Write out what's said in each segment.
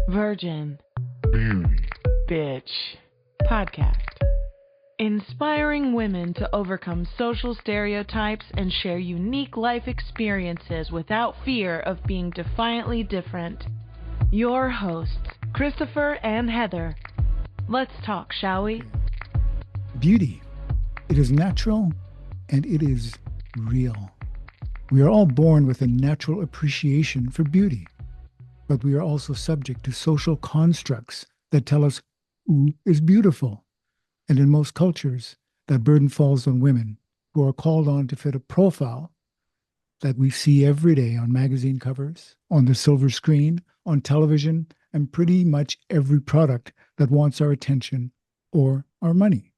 Virgin. Bitch. Podcast. Inspiring women to overcome social stereotypes and share unique life experiences without fear of being defiantly different. Your hosts, Christopher and Heather. Let's talk, shall we? Beauty. It is natural and it is real. We are all born with a natural appreciation for beauty, but we are also subject to social constructs that tell us who is beautiful. And in most cultures, that burden falls on women who are called on to fit a profile that we see every day on magazine covers, on the silver screen, on television, and pretty much every product that wants our attention or our money.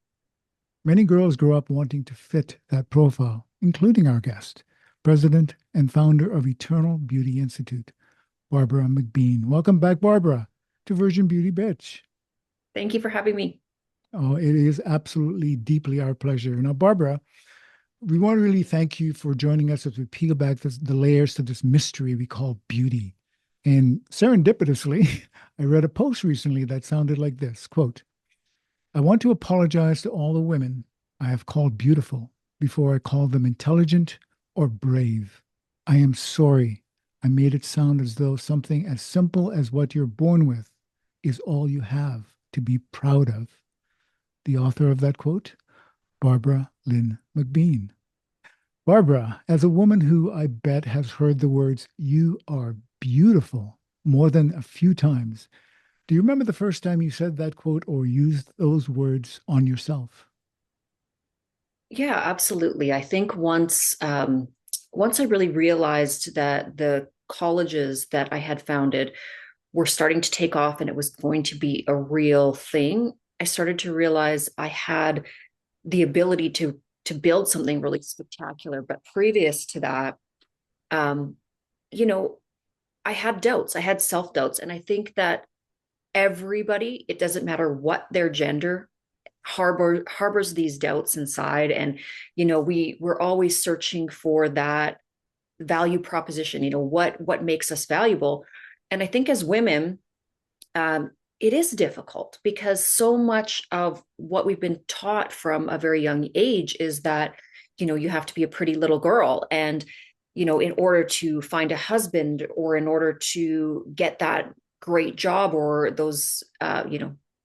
Many girls grow up wanting to fit that profile, including our guest, president and founder of Eternal Beauty Institute, Barbara McBean. Welcome back, Barbara, to Virgin.BEAUTY.B. Thank you for having me. Oh, it is absolutely deeply our pleasure. Now, Barbara, we want to really thank you for joining us as we peel back the layers to this mystery we call beauty. And serendipitously, I read a post recently that sounded like this, quote, "I want to apologize to all the women I have called beautiful before I called them intelligent or brave. I am sorry I made it sound as though something as simple as what you're born with is all you have to be proud of." The author of that quote, Barbara Lynn McBean. Barbara, as a woman who I bet has heard the words, "You are beautiful," more than a few times, do you remember the first time you said that quote or used those words on yourself? Yeah, absolutely. I think once I really realized that the colleges that I had founded were starting to take off and it was going to be a real thing, I started to realize I had the ability to build something really spectacular. But previous to that, you know, I had doubts. I had self-doubts. And I think that everybody, it doesn't matter what their gender, harbors these doubts inside. And, we're always searching for that value proposition, what makes us valuable. And I think as women, it is difficult because so much of what we've been taught from a very young age is that, you have to be a pretty little girl. And, in order to find a husband or in order to get that great job or those,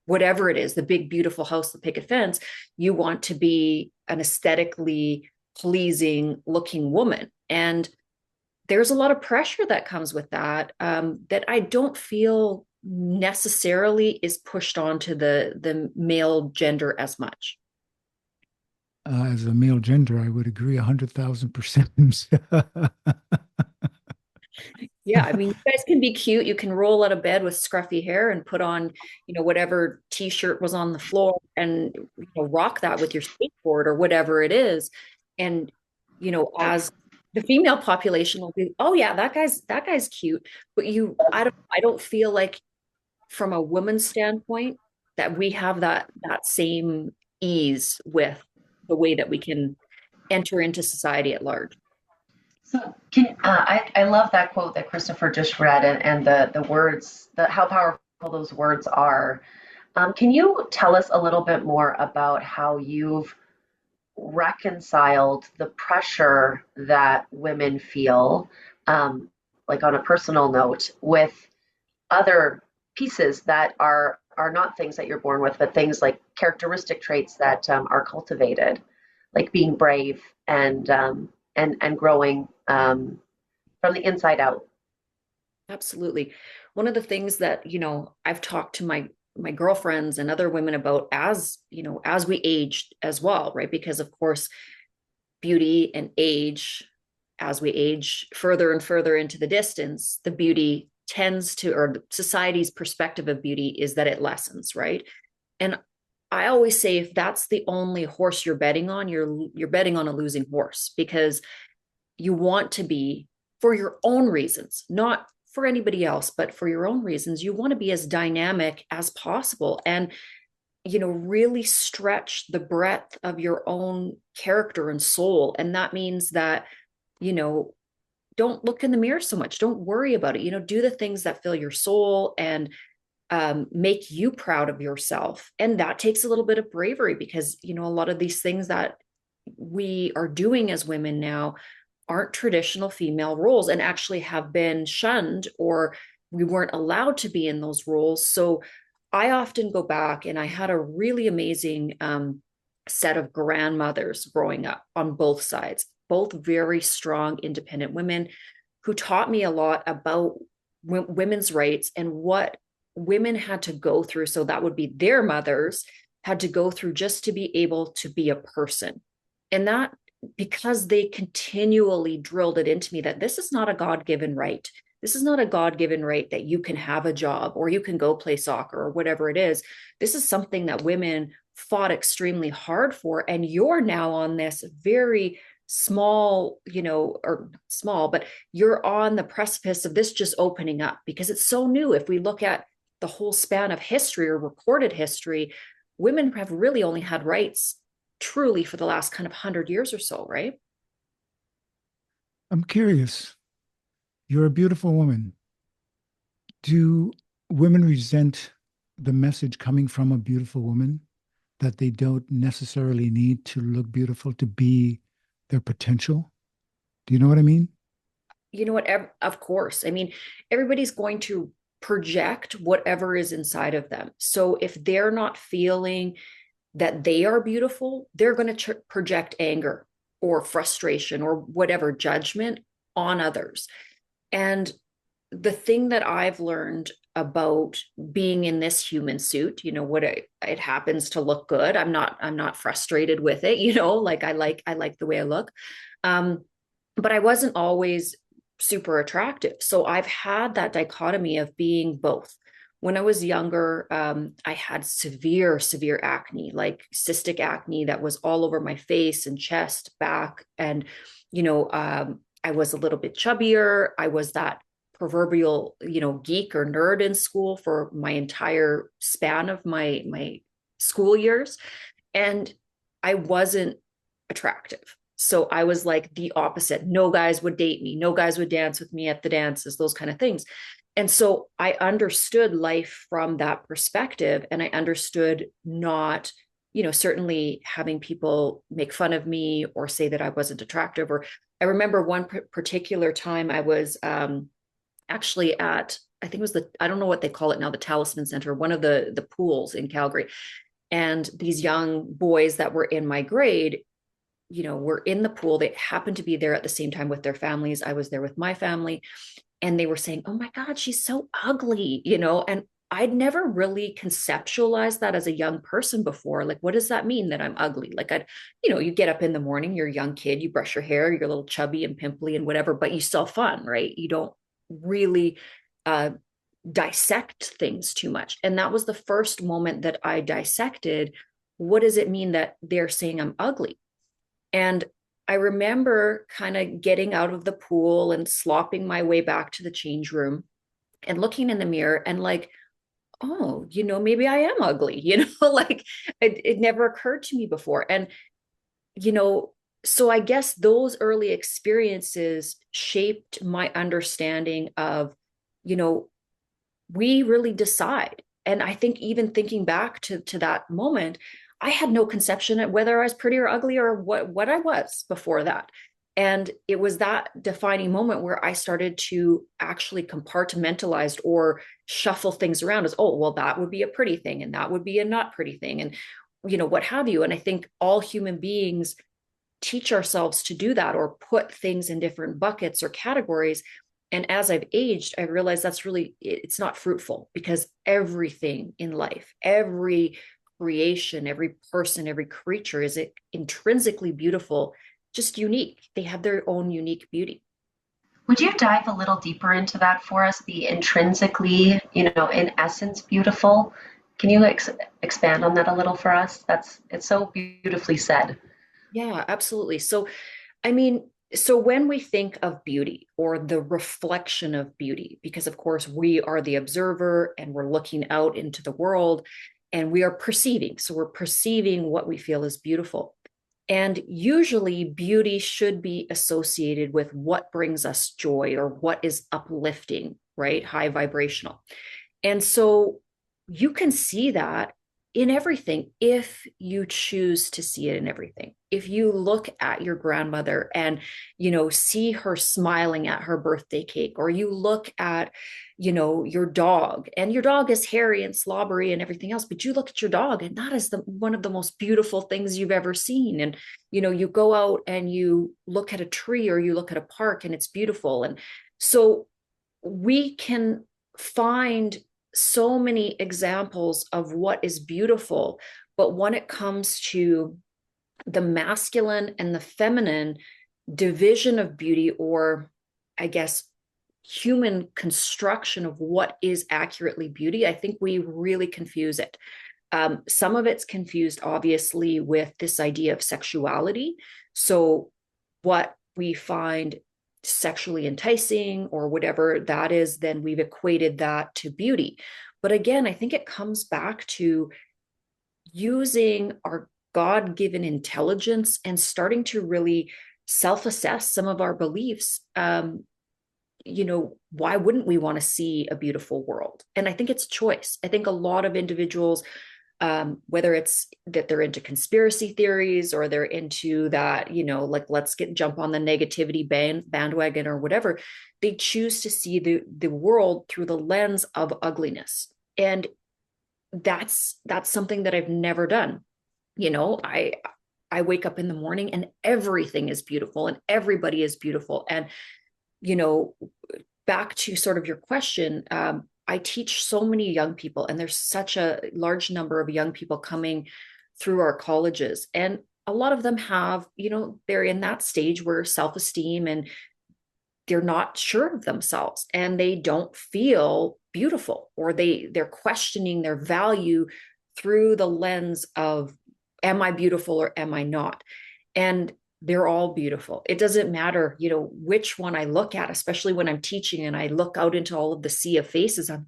whatever it is, the big, beautiful house, the picket fence, you want to be an aesthetically pleasing looking woman. And there's a lot of pressure that comes with that, that I don't feel necessarily is pushed onto the male gender as much. As a male gender, I would agree 100,000%. Yeah, I mean, you guys can be cute. You can roll out of bed with scruffy hair and put on, whatever t-shirt was on the floor and rock that with your skateboard or whatever it is. And, as the female population will be, oh yeah, that guy's cute. But I don't feel like from a woman's standpoint that we have that same ease with the way that we can enter into society at large. So I love that quote that Christopher just read and the words, how powerful those words are. Can you tell us a little bit more about how you've reconciled the pressure that women feel, like on a personal note, with other pieces that are not things that you're born with, but things like characteristic traits that are cultivated, like being brave and growing from the inside out? Absolutely. One of the things that, I've talked to my girlfriends and other women about as we age as well, right? Because of course, beauty and age, as we age further and further into the distance, the beauty or society's perspective of beauty is that it lessens, right? And I always say, if that's the only horse you're betting on, you're betting on a losing horse, because you want to be, for your own reasons, not for anybody else, but for your own reasons, you want to be as dynamic as possible and, really stretch the breadth of your own character and soul. And that means that, don't look in the mirror so much. Don't worry about it. Do the things that fill your soul and make you proud of yourself. And that takes a little bit of bravery because, you know, a lot of these things that we are doing as women now aren't traditional female roles and actually have been shunned, or we weren't allowed to be in those roles. So I often go back, and I had a really amazing set of grandmothers growing up on both sides, both very strong, independent women who taught me a lot about women's rights and what women had to go through. So that would be their mothers had to go through just to be able to be a person. And that, because they continually drilled it into me that this is not a God-given right. This is not a God-given right that you can have a job or you can go play soccer or whatever it is. This is something that women fought extremely hard for. And you're now on this very small, you know, or small, but you're on the precipice of this just opening up because it's so new. If we look at the whole span of history or recorded history, women have really only had rights truly for the last kind of 100 years or so, right? I'm curious. You're a beautiful woman. Do women resent the message coming from a beautiful woman that they don't necessarily need to look beautiful to be their potential? Do you know what I mean? You know what? Of course. I mean, everybody's going to project whatever is inside of them. So if they're not feeling that they are beautiful, they're going to project anger or frustration or whatever judgment on others. And the thing that I've learned about being in this human suit, you know, what it happens to look good. I'm not frustrated with it, you know, like I like the way I look. But I wasn't always super attractive. So I've had that dichotomy of being both. When I was younger, I had severe acne, like cystic acne that was all over my face and chest, back. And, you know, I was a little bit chubbier. I was that proverbial, you know, geek or nerd in school for my entire span of my school years. And I wasn't attractive. So I was like the opposite. No guys would date me. No guys would dance with me at the dances, those kind of things. And so I understood life from that perspective. And I understood not, you know, certainly having people make fun of me or say that I wasn't attractive. Or I remember one particular time I was actually at, I think it was I don't know what they call it now, the Talisman Center, one of the pools in Calgary. And these young boys that were in my grade, you know, were in the pool. They happened to be there at the same time with their families. I was there with my family. And they were saying, oh my God, she's so ugly, you know, and I'd never really conceptualized that as a young person before. Like, what does that mean that I'm ugly? Like, you know, you get up in the morning, you're a young kid, you brush your hair, you're a little chubby and pimply and whatever, but you still fun, right? You don't really dissect things too much. And that was the first moment that I dissected. What does it mean that they're saying I'm ugly? And I remember kind of getting out of the pool and slopping my way back to the change room and looking in the mirror and like, oh, you know, maybe I am ugly, you know, like it never occurred to me before. And, you know, so I guess those early experiences shaped my understanding of, you know, we really decide. And I think even thinking back to that moment, I had no conception of whether I was pretty or ugly or what I was before that. And it was that defining moment where I started to actually compartmentalize or shuffle things around as, oh, well, that would be a pretty thing and that would be a not pretty thing. And, you know, what have you. And I think all human beings teach ourselves to do that or put things in different buckets or categories. And as I've aged, I realized it's not fruitful because everything in life, every creation, every person, every creature is intrinsically beautiful, just unique. They have their own unique beauty. Would you dive a little deeper into that for us? The intrinsically, you know, in essence, beautiful. Can you expand on that a little for us? It's so beautifully said. Yeah, absolutely. So, I mean, so when we think of beauty or the reflection of beauty, because of course we are the observer and we're looking out into the world and we are perceiving. So we're perceiving what we feel is beautiful. And usually beauty should be associated with what brings us joy or what is uplifting, right? High vibrational. And so you can see that in everything if you choose to see it in everything. If you look at your grandmother and, see her smiling at her birthday cake, or you look at, your dog, and your dog is hairy and slobbery and everything else, but you look at your dog and that is one of the most beautiful things you've ever seen. And, you go out and you look at a tree or you look at a park and it's beautiful. And so we can find so many examples of what is beautiful, but when it comes to the masculine and the feminine division of beauty, or I guess human construction of what is accurately beauty, I think we really confuse it. Some of it's confused, obviously, with this idea of sexuality. So what we find sexually enticing or whatever that is, then we've equated that to beauty. But again, I think it comes back to using our God-given intelligence and starting to really self-assess some of our beliefs. Why wouldn't we want to see a beautiful world? And I think it's choice. I think a lot of individuals, whether it's that they're into conspiracy theories or they're into that, like let's jump on the negativity bandwagon or whatever, they choose to see the world through the lens of ugliness. And that's something that I've never done. I wake up in the morning and everything is beautiful and everybody is beautiful. And, back to sort of your question, I teach so many young people, and there's such a large number of young people coming through our colleges. And a lot of them have, they're in that stage where self-esteem and they're not sure of themselves and they don't feel beautiful, or they're questioning their value through the lens of, am I beautiful or am I not? And they're all beautiful. It doesn't matter, which one I look at, especially when I'm teaching and I look out into all of the sea of faces. I'm,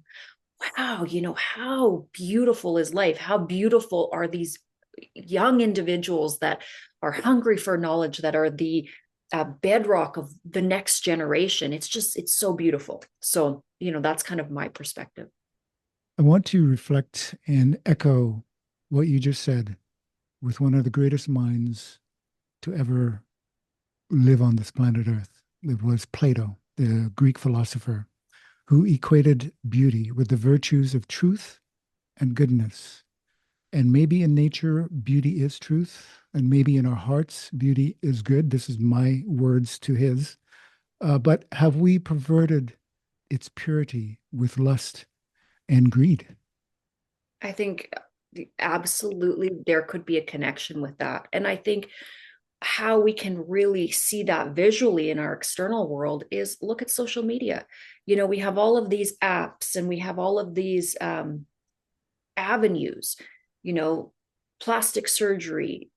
wow, how beautiful is life? How beautiful are these young individuals that are hungry for knowledge, that are the bedrock of the next generation. It's so beautiful. So, that's kind of my perspective. I want to reflect and echo what you just said with one of the greatest minds to ever live on this planet Earth. It was Plato, the Greek philosopher, who equated beauty with the virtues of truth and goodness. And maybe in nature, beauty is truth, and maybe in our hearts, beauty is good. This is my words to his. But have we perverted its purity with lust and greed? I think absolutely there could be a connection with that. And I think how we can really see that visually in our external world is look at social media. We have all of these apps and we have all of these avenues, plastic surgery,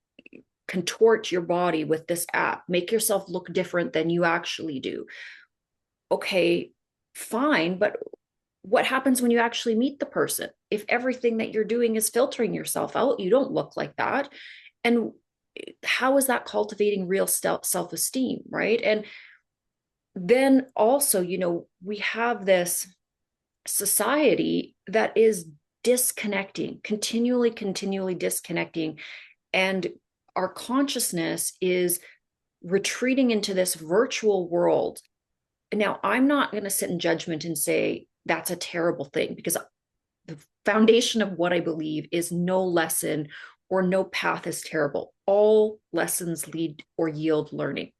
contort your body with this app, make yourself look different than you actually do. Okay, fine, but what happens when you actually meet the person? If everything that you're doing is filtering yourself out, you don't look like that. And how is that cultivating real self-esteem, right? And then also, we have this society that is disconnecting, continually disconnecting. And our consciousness is retreating into this virtual world. Now, I'm not going to sit in judgment and say that's a terrible thing, because the foundation of what I believe is no lesson or no path is terrible. All lessons lead or yield learning.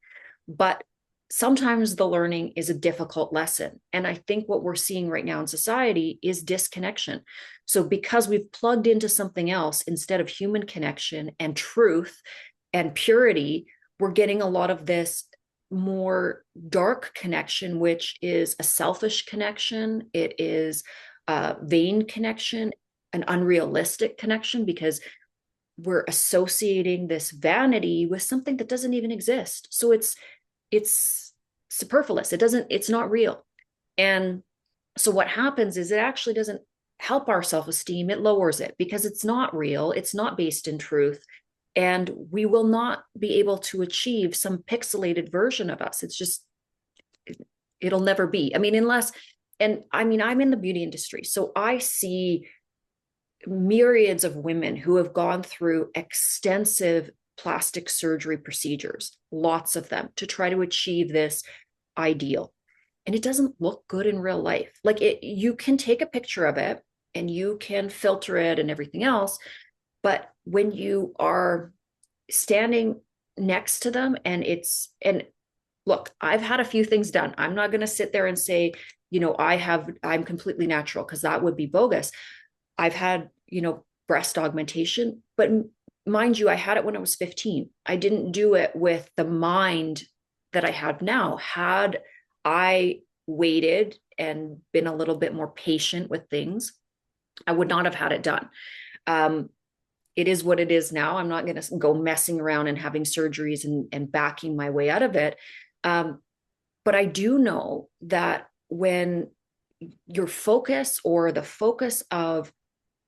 But sometimes the learning is a difficult lesson. And I think what we're seeing right now in society is disconnection. So because we've plugged into something else instead of human connection and truth and purity, we're getting a lot of this more dark connection, which is a selfish connection. It is a vain connection, an unrealistic connection, because we're associating this vanity with something that doesn't even exist. So it's superfluous. It's not real. And so what happens is it actually doesn't help our self-esteem. It lowers it because it's not real. It's not based in truth. And we will not be able to achieve some pixelated version of us. It'll never be. I'm in the beauty industry. So I see myriads of women who have gone through extensive plastic surgery procedures, lots of them, to try to achieve this ideal. And it doesn't look good in real life. Like you can take a picture of it and you can filter it and everything else. But when you are standing next to them and look, I've had a few things done. I'm not going to sit there and say, I'm completely natural, because that would be bogus. I've had, breast augmentation, but mind you, I had it when I was 15. I didn't do it with the mind that I have now. Had I waited and been a little bit more patient with things, I would not have had it done. It is what it is now. I'm not going to go messing around and having surgeries and backing my way out of it. But I do know that when your focus, or the focus of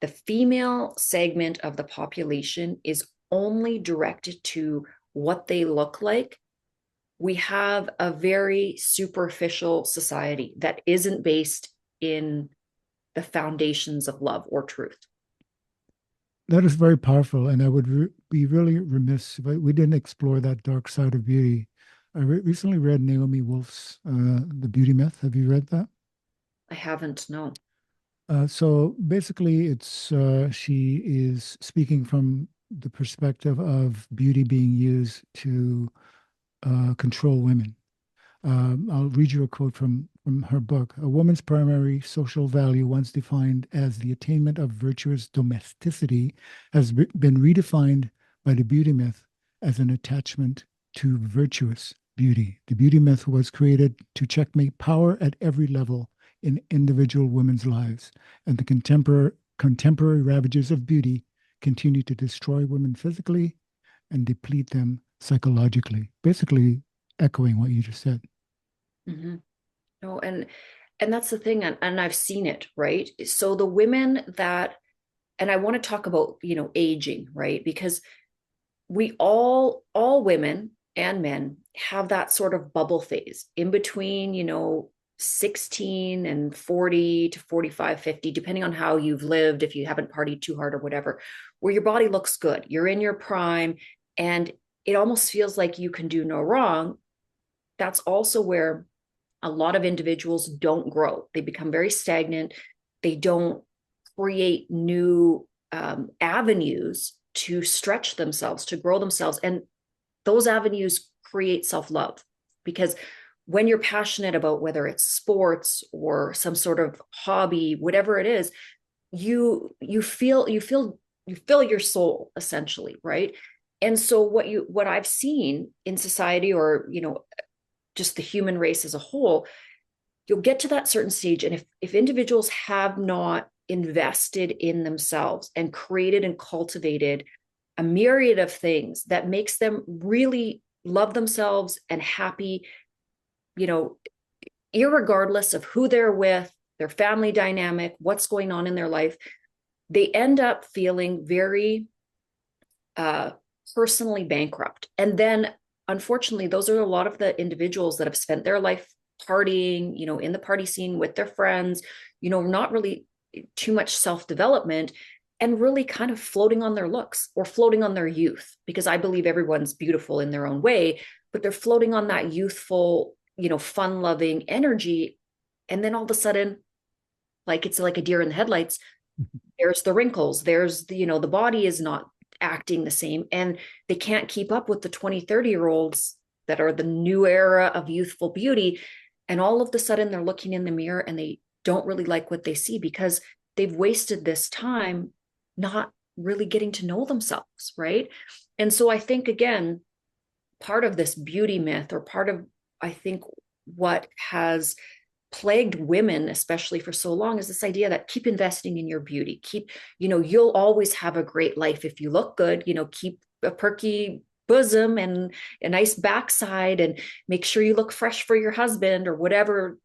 the female segment of the population, is only directed to what they look like, we have a very superficial society that isn't based in the foundations of love or truth. That is very powerful, and I would be really remiss if we didn't explore that dark side of beauty. I recently read Naomi Wolf's The Beauty Myth. Have you read that? I haven't, no. So basically, she is speaking from the perspective of beauty being used to control women. I'll read you a quote from her book. A woman's primary social value, once defined as the attainment of virtuous domesticity, has been redefined by the beauty myth as an attachment to virtuous beauty. The beauty myth was created to checkmate power at every level in individual women's lives, and the contemporary ravages of beauty continue to destroy women physically and deplete them psychologically. Basically, echoing what you just said. Mm-hmm. No, and that's the thing, and I've seen it, right? So the women that, and I want to talk about, aging, right? Because we all women and men have that sort of bubble phase in between, 16 and 40 to 45, 50, depending on how you've lived, if you haven't partied too hard or whatever, where your body looks good, you're in your prime, and it almost feels like you can do no wrong. That's also where a lot of individuals don't grow. They become very stagnant. They don't create new avenues to stretch themselves, to grow themselves. And those avenues create self-love, because when you're passionate about whether it's sports or some sort of hobby, whatever it is, you fill your soul, essentially, right? And so what I've seen in society, or just the human race as a whole, you'll get to that certain stage, and if individuals have not invested in themselves and created and cultivated a myriad of things that makes them really love themselves and happy, irregardless of who they're with, their family dynamic, what's going on in their life, they end up feeling very personally bankrupt. And then, unfortunately, those are a lot of the individuals that have spent their life partying, in the party scene with their friends, not really too much self-development, and really kind of floating on their looks or floating on their youth, because I believe everyone's beautiful in their own way, but they're floating on that youthful, fun-loving energy. And then all of a sudden, like it's like a deer in the headlights, there's the wrinkles, there's the body is not acting the same, and they can't keep up with the 20, 30-year-olds that are the new era of youthful beauty. And all of a sudden they're looking in the mirror and they don't really like what they see, because they've wasted this time not really getting to know themselves, right? And so I think, again, part of this beauty myth, or part of, I think, what has plagued women, especially for so long, is this idea that keep investing in your beauty, you'll always have a great life if you look good, keep a perky bosom and a nice backside, and make sure you look fresh for your husband, or whatever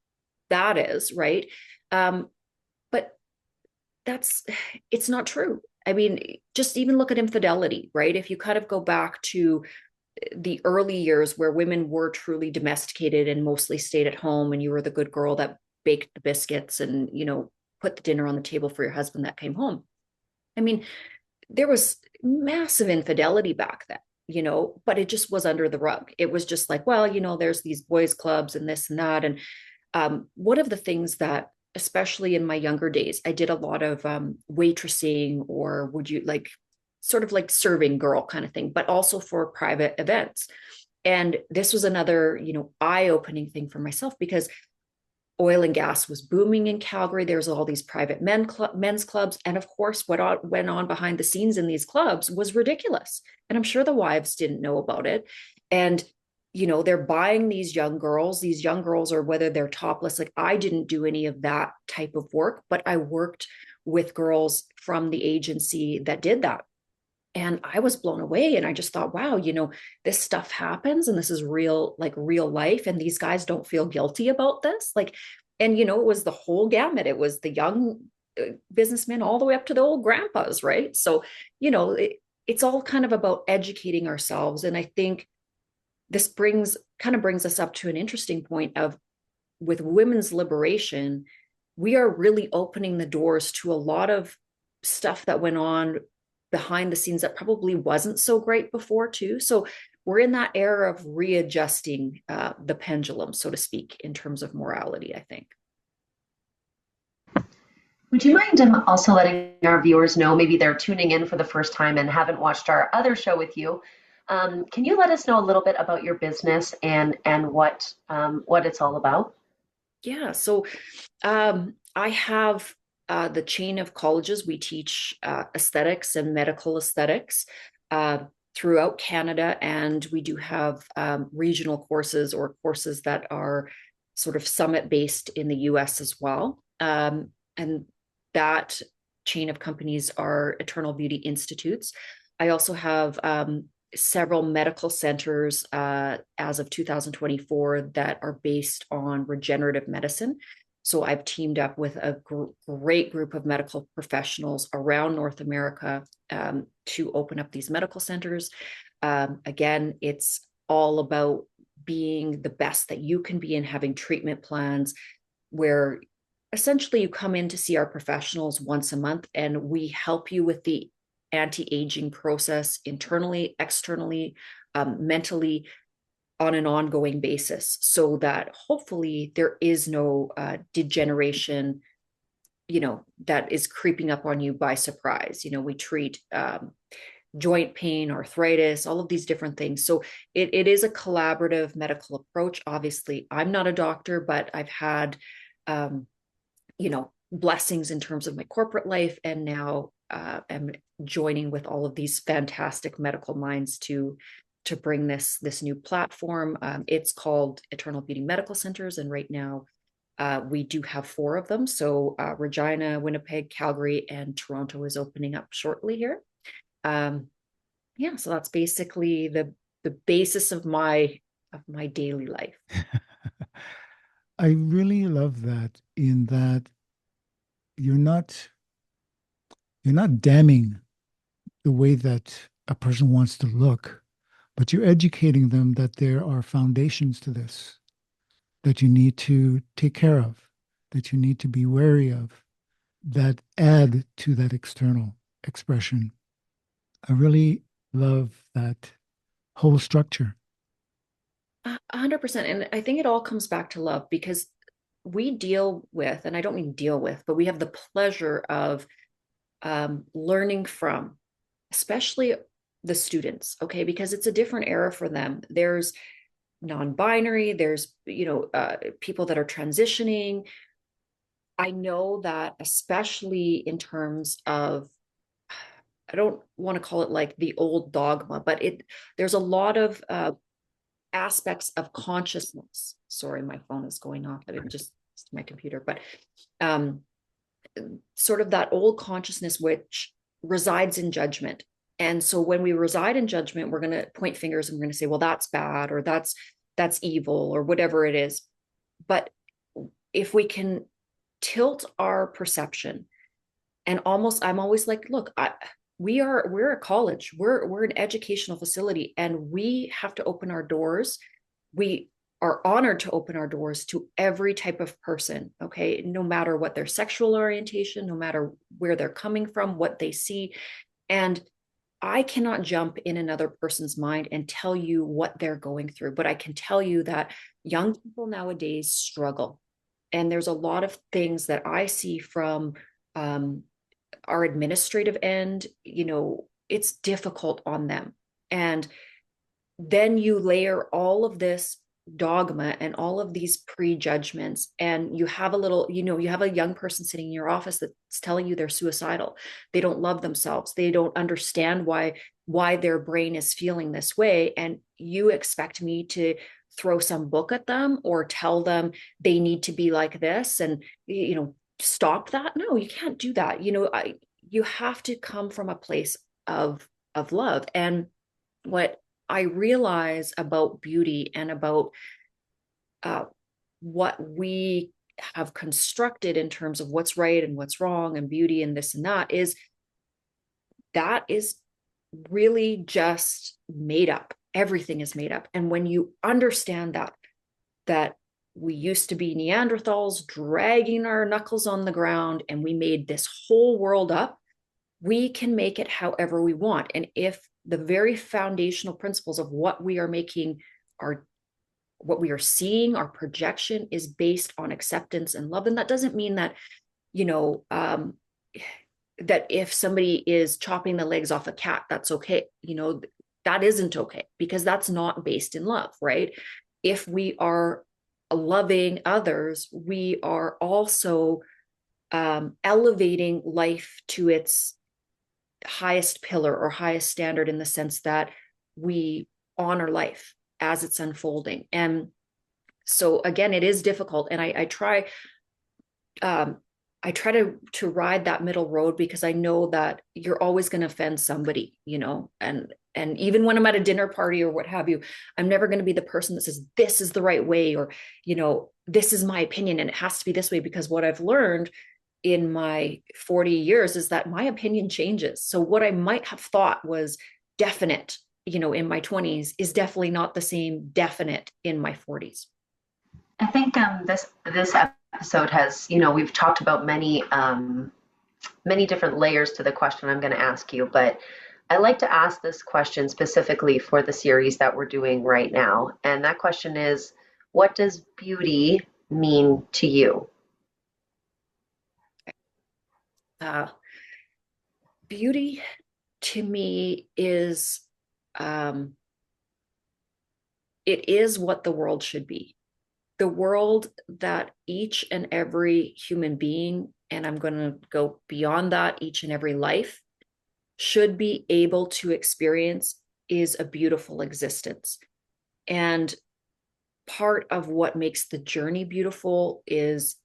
that is, right? But it's not true. I mean, just even look at infidelity, right? If you kind of go back to the early years where women were truly domesticated and mostly stayed at home, and you were the good girl that baked the biscuits and, put the dinner on the table for your husband that came home. I mean, there was massive infidelity back then, you know, but it just was under the rug. It was just like, well, you know, there's these boys clubs and this and that. And one of the things that, especially in my younger days, I did a lot of waitressing, or would you like sort of like serving girl kind of thing, but also for private events. And this was another, you know, eye-opening thing for myself, because oil and gas was booming in Calgary. There's all these private men's clubs. And of course, what went on behind the scenes in these clubs was ridiculous. And I'm sure the wives didn't know about it. And, you know, they're buying these young girls, or whether they're topless. Like, I didn't do any of that type of work, but I worked with girls from the agency that did that. And I was blown away. And I just thought, wow, you know, this stuff happens and this is real, like real life. And these guys don't feel guilty about this. Like, and, you know, it was the whole gamut. It was the young businessmen all the way up to the old grandpas, right? So, you know, it's all kind of about educating ourselves. And I think this brings us up to an interesting point of, with women's liberation, we are really opening the doors to a lot of stuff that went on behind the scenes that probably wasn't so great before too. So we're in that era of readjusting the pendulum, so to speak, in terms of morality, I think. Would you mind also letting our viewers know, maybe they're tuning in for the first time and haven't watched our other show with you? Can you let us know a little bit about your business and what it's all about? Yeah, so I have the chain of colleges. We teach aesthetics and medical aesthetics throughout Canada, and we do have regional courses, or courses that are sort of summit based in the US as well. And that chain of companies are Eternal Beauty Institutes. I also have several medical centers as of 2024 that are based on regenerative medicine. So I've teamed up with a great group of medical professionals around North America to open up these medical centers. Again, it's all about being the best that you can be, and having treatment plans where essentially you come in to see our professionals once a month, and we help you with the anti-aging process internally, externally, mentally, on an ongoing basis, so that hopefully there is no degeneration, you know, that is creeping up on you by surprise. You know, we treat joint pain, arthritis, all of these different things. So it is a collaborative medical approach. Obviously, I'm not a doctor, but I've had, you know, blessings in terms of my corporate life, and now am joining with all of these fantastic medical minds to bring this new platform. It's called Eternal Beauty Medical Centers, and right now we do have 4 of them. So Regina, Winnipeg, Calgary, and Toronto is opening up shortly here. Yeah, so that's basically the basis of my daily life. I really love that, in that you're not damning the way that a person wants to look, but you're educating them that there are foundations to this that you need to take care of, that you need to be wary of, that add to that external expression. I really love that whole structure. 100%. And I think it all comes back to love, because we deal with, and I don't mean deal with, but we have the pleasure of learning from, especially the students, okay, because it's a different era for them. There's non-binary, there's, you know, people that are transitioning. I know that, especially in terms of, I don't want to call it like the old dogma, but there's a lot of aspects of consciousness. Sorry, my phone is going off. I didn't just my computer, but sort of that old consciousness which resides in judgment. And so when we reside in judgment, we're going to point fingers and we're going to say, well, that's bad, or that's evil, or whatever it is. But if we can tilt our perception, and I'm always like, look, we're a college, we're an educational facility, and we have to open our doors. We are honored to open our doors to every type of person, okay? No matter what their sexual orientation, no matter where they're coming from, what they see. And I cannot jump in another person's mind and tell you what they're going through, but I can tell you that young people nowadays struggle. And there's a lot of things that I see from our administrative end, it's difficult on them. And then you layer all of this dogma and all of these prejudgments, and you have you have a young person sitting in your office that's telling you they're suicidal. They don't love themselves. They don't understand why their brain is feeling this way. And you expect me to throw some book at them or tell them they need to be like this and, stop that? No, you can't do that. You have to come from a place of love. And what I realize about beauty and about what we have constructed in terms of what's right and what's wrong and beauty and this and that is really just made up. Everything is made up. And when you understand that we used to be Neanderthals dragging our knuckles on the ground and we made this whole world up, we can make it however we want. And if the very foundational principles of what we are making, what we are seeing, our projection is based on acceptance and love, then that doesn't mean that, that if somebody is chopping the legs off a cat, that's okay. That isn't okay, because that's not based in love, right? If we are loving others, we are also elevating life to its highest pillar or highest standard, in the sense that we honor life as it's unfolding. And so again, it is difficult. And I try to ride that middle road, because I know that you're always going to offend somebody, and even when I'm at a dinner party or what have you, I'm never going to be the person that says, this is the right way, or, this is my opinion and it has to be this way, because what I've learned in my 40 years is that my opinion changes. So what I might have thought was definite, in my 20s is definitely not the same definite in my 40s. I think this episode has, we've talked about many different layers to the question I'm going to ask you, but I like to ask this question specifically for the series that we're doing right now. And that question is, what does beauty mean to you? Beauty to me is, it is what the world should be. The world that each and every human being, and I'm going to go beyond that, each and every life should be able to experience, is a beautiful existence. And part of what makes the journey beautiful is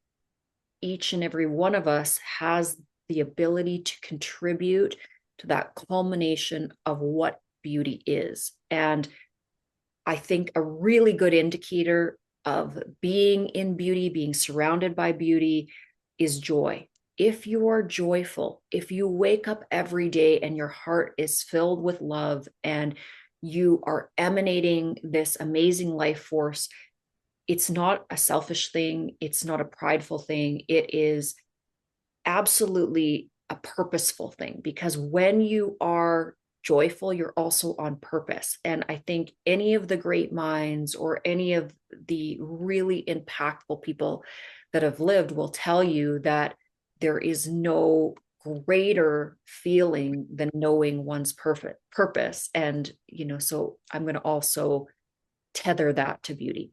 each and every one of us has the ability to contribute to that culmination of what beauty is. And I think a really good indicator of being in beauty, being surrounded by beauty, is joy. If you are joyful, if you wake up every day and your heart is filled with love and you are emanating this amazing life force, it's not a selfish thing. It's not a prideful thing. It is absolutely a purposeful thing, because when you are joyful, you're also on purpose. And I think any of the great minds or any of the really impactful people that have lived will tell you that there is no greater feeling than knowing one's perfect purpose. And, so I'm going to also tether that to beauty.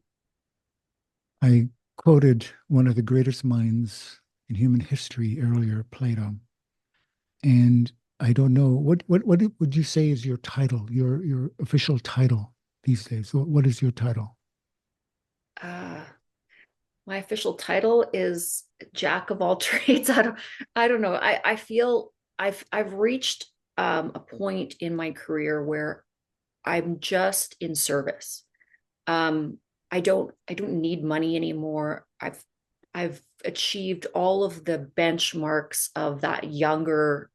I quoted one of the greatest minds in human history earlier, Plato. And I don't know, what would you say is your title, your official title these days? What is your title? My official title is Jack of all trades. I don't know. I feel I've reached a point in my career where I'm just in service. I don't need money anymore. I've achieved all of the benchmarks of that younger,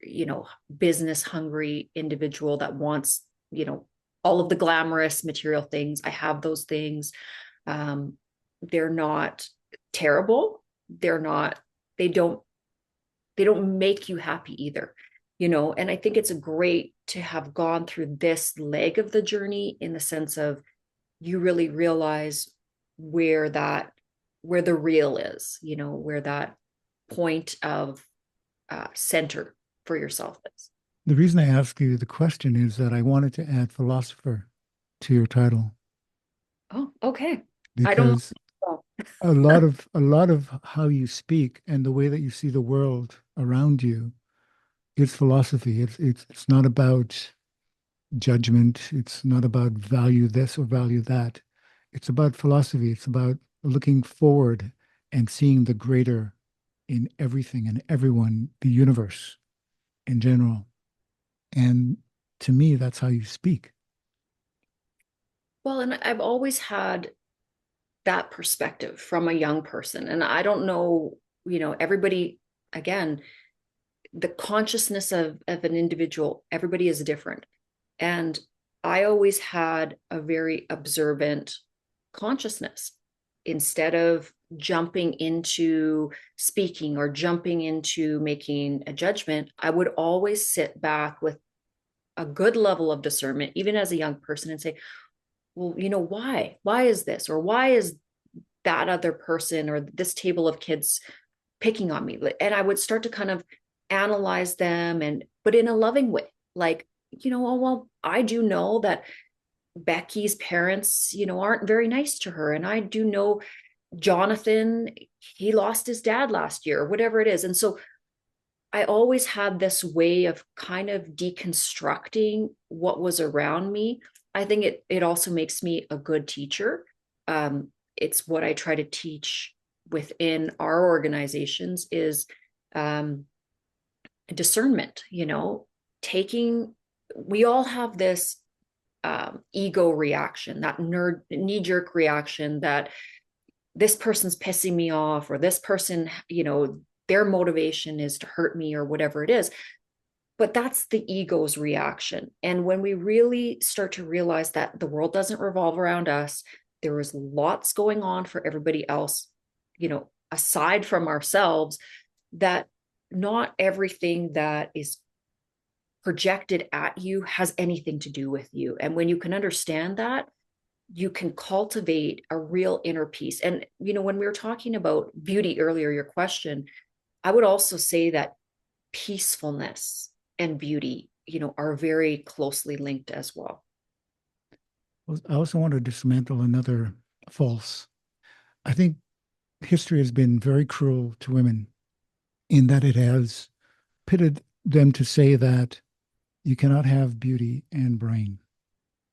business hungry individual that wants, all of the glamorous material things. I have those things. They're not terrible. They don't make you happy either, and I think it's great to have gone through this leg of the journey, in the sense of you really realize where the real is, where that point of center for yourself is. The reason I ask you the question is that I wanted to add philosopher to your title. Oh, okay. Because I don't know. a lot of how you speak and the way that you see the world around you is philosophy. It's not about judgment. It's not about value this or value that. It's about philosophy. It's about looking forward and seeing the greater in everything and everyone, the universe in general. And to me, that's how you speak. Well, and I've always had that perspective from a young person. And I don't know, everybody, again, the consciousness of an individual, everybody is different. And I always had a very observant consciousness. Instead of jumping into speaking or jumping into making a judgment, I would always sit back with a good level of discernment, even as a young person, and say, well, why is this, or why is that other person or this table of kids picking on me? And I would start to kind of analyze them, but in a loving way, like, oh, well, I do know that Becky's parents, aren't very nice to her. And I do know Jonathan, he lost his dad last year, or whatever it is. And so I always had this way of kind of deconstructing what was around me. I think it also makes me a good teacher. It's what I try to teach within our organizations is discernment, we all have this ego reaction, that knee-jerk reaction that this person's pissing me off, or this person, their motivation is to hurt me, or whatever it is. But that's the ego's reaction. And when we really start to realize that the world doesn't revolve around us, there is lots going on for everybody else, aside from ourselves, that not everything that is projected at you has anything to do with you. And when you can understand that, you can cultivate a real inner peace. And, when we were talking about beauty earlier, your question, I would also say that peacefulness and beauty, are very closely linked as well. I also want to dismantle another false. I think history has been very cruel to women in that it has pitted them to say that you cannot have beauty and brain.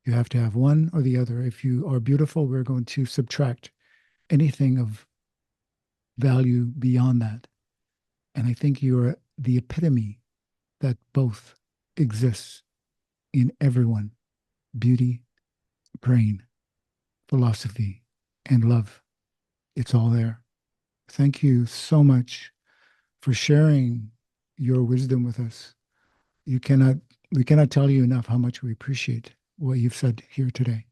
You have to have one or the other. If you are beautiful, we're going to subtract anything of value beyond that. And I think you're the epitome that both exists in everyone: beauty, brain, philosophy, and love. It's all there. Thank you so much for sharing your wisdom with us. We cannot tell you enough how much we appreciate what you've said here today.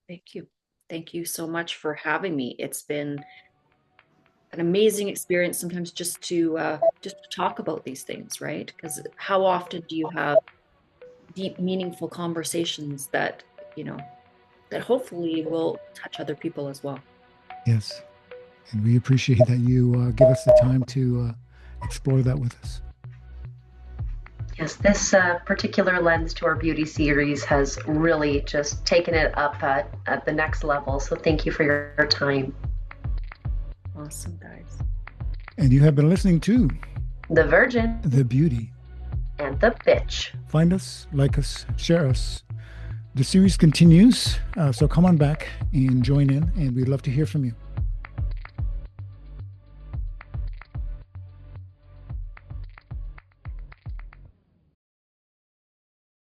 Thank you. Thank you so much for having me. It's been an amazing experience sometimes just to talk about these things, right? Because how often do you have deep, meaningful conversations that, that hopefully will touch other people as well? Yes. And we appreciate that you give us the time to explore that with us. Yes, this particular lens to our beauty series has really just taken it up at the next level. So thank you for your time. Awesome, guys. And you have been listening to The Virgin, The Beauty, and The Bitch. Find us, like us, share us. The series continues, so come on back and join in, and we'd love to hear from you.